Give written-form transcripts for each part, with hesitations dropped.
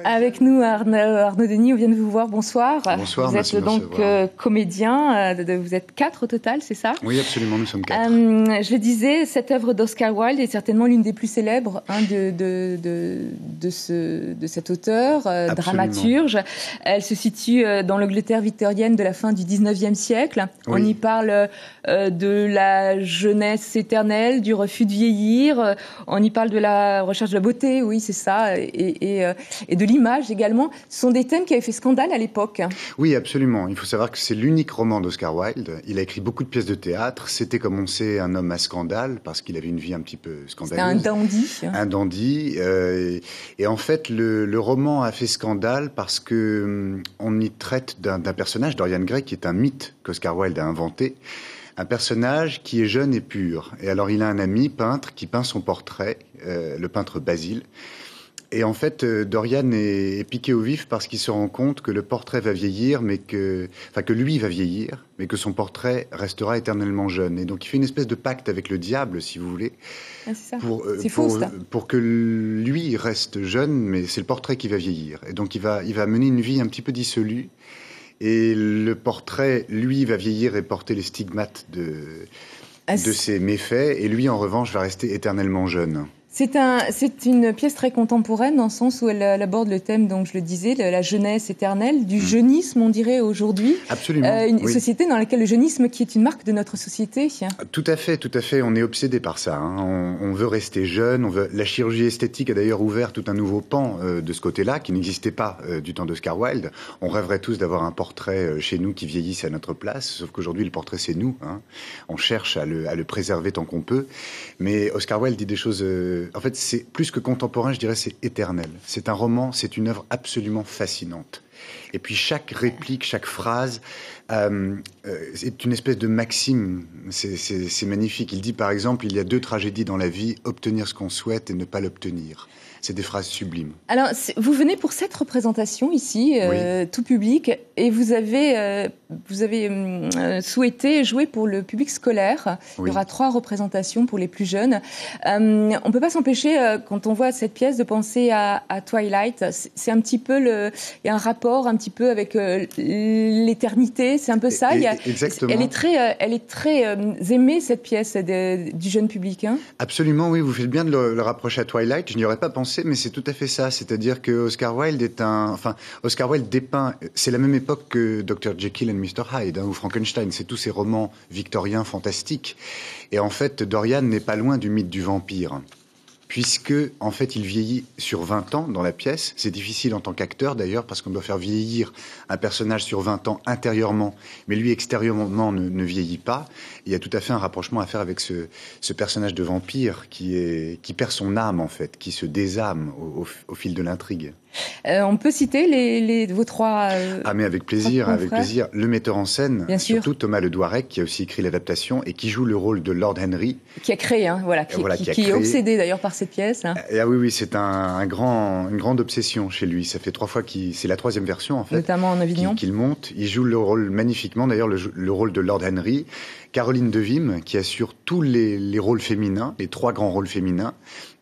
Avec nous, Arnaud Denis, on vient de vous voir. Bonsoir. Bonsoir, vous êtes donc comédien. Vous êtes 4 au total, c'est ça? Oui, absolument, nous sommes 4. Je le disais, cette œuvre d'Oscar Wilde est certainement l'une des plus célèbres de cet auteur, dramaturge. Elle se situe dans l'Angleterre victorienne de la fin du 19e siècle. Oui. On y parle de la jeunesse éternelle, du refus de vieillir. On y parle de la recherche de la beauté, oui, c'est ça, et de l'image également. Ce sont des thèmes qui avaient fait scandale à l'époque. Oui, absolument. Il faut savoir que c'est l'unique roman d'Oscar Wilde. Il a écrit beaucoup de pièces de théâtre. C'était, comme on sait, un homme à scandale, parce qu'il avait une vie un petit peu scandaleuse. C'était un dandy. Un dandy. Et en fait, le roman a fait scandale parce que on y traite d'un personnage, Dorian Gray, qui est un mythe qu'Oscar Wilde a inventé. Un personnage qui est jeune et pur. Et alors, il a un ami peintre qui peint son portrait, le peintre Basile. Et en fait, Dorian est piqué au vif parce qu'il se rend compte que le portrait va vieillir, que lui va vieillir, mais que son portrait restera éternellement jeune. Et donc, il fait une espèce de pacte avec le diable, si vous voulez, pour que lui reste jeune, mais c'est le portrait qui va vieillir. Et donc, il va mener une vie un petit peu dissolue. Et le portrait, lui, va vieillir et porter les stigmates de ses méfaits. Et lui, en revanche, va rester éternellement jeune. C'est une pièce très contemporaine dans le sens où elle aborde le thème, donc je le disais, de la jeunesse éternelle, du jeunisme, on dirait aujourd'hui. Absolument. Une société dans laquelle le jeunisme, qui est une marque de notre société. Tout à fait, tout à fait. On est obsédé par ça. On veut rester jeune. La chirurgie esthétique a d'ailleurs ouvert tout un nouveau pan de ce côté-là, qui n'existait pas du temps d'Oscar Wilde. On rêverait tous d'avoir un portrait chez nous qui vieillisse à notre place, sauf qu'aujourd'hui le portrait c'est nous. On cherche à le préserver tant qu'on peut. Mais Oscar Wilde dit des choses. En fait, c'est plus que contemporain, je dirais, c'est éternel. C'est un roman, c'est une œuvre absolument fascinante. Et puis chaque réplique, chaque phrase, c'est une espèce de maxime. C'est magnifique. Il dit par exemple, il y a 2 tragédies dans la vie, obtenir ce qu'on souhaite et ne pas l'obtenir. C'est des phrases sublimes. Alors, vous venez pour cette représentation ici, tout public, et vous avez souhaité jouer pour le public scolaire. Oui. Il y aura 3 représentations pour les plus jeunes. On ne peut pas s'empêcher, quand on voit cette pièce, de penser à Twilight. C'est un petit peu il y a un rapport un petit peu avec l'éternité. C'est un peu ça. Exactement. Elle est très aimée, cette pièce du jeune public. Absolument, oui. Vous faites bien de le rapprocher à Twilight. Je n'y aurais pas pensé, mais c'est tout à fait ça. C'est-à-dire que Oscar Wilde Oscar Wilde dépeint. C'est la même époque que Dr. Jekyll and Mr. Hyde, ou Frankenstein. C'est tous ces romans victoriens fantastiques. Et en fait, Dorian n'est pas loin du mythe du vampire. Puisque, en fait, il vieillit sur 20 ans dans la pièce. C'est difficile en tant qu'acteur, d'ailleurs, parce qu'on doit faire vieillir un personnage sur 20 ans intérieurement, mais lui, extérieurement, ne vieillit pas. Il y a tout à fait un rapprochement à faire avec ce personnage de vampire qui perd son âme, en fait, qui se désâme au fil de l'intrigue. On peut citer vos 3 mais avec plaisir, avec plaisir. Le metteur en scène, bien surtout sûr. Thomas Le Doirec, qui a aussi écrit l'adaptation et qui joue le rôle de Lord Henry. Qui a créé, qui est obsédé d'ailleurs par cette pièce. Oui, c'est une grande obsession chez lui. Ça fait 3 fois c'est la 3e version en fait. Notamment en Avignon. Qu'il monte. Il joue le rôle magnifiquement, d'ailleurs le rôle de Lord Henry. Caroline Devim, qui assure tous les rôles féminins, les 3 grands rôles féminins.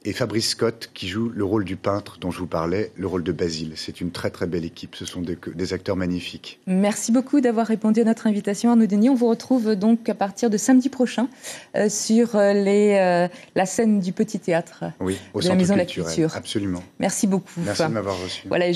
Et Fabrice Scott, qui joue le rôle du peintre dont je vous parlais, le rôle de Basile. C'est une très très belle équipe, ce sont des acteurs magnifiques. Merci beaucoup d'avoir répondu à notre invitation, Arnaud Denis. On vous retrouve donc à partir de samedi prochain sur la scène du Petit Théâtre au de la Maison Centre de la Culture. Absolument. Merci beaucoup. Merci de m'avoir reçu. Voilà.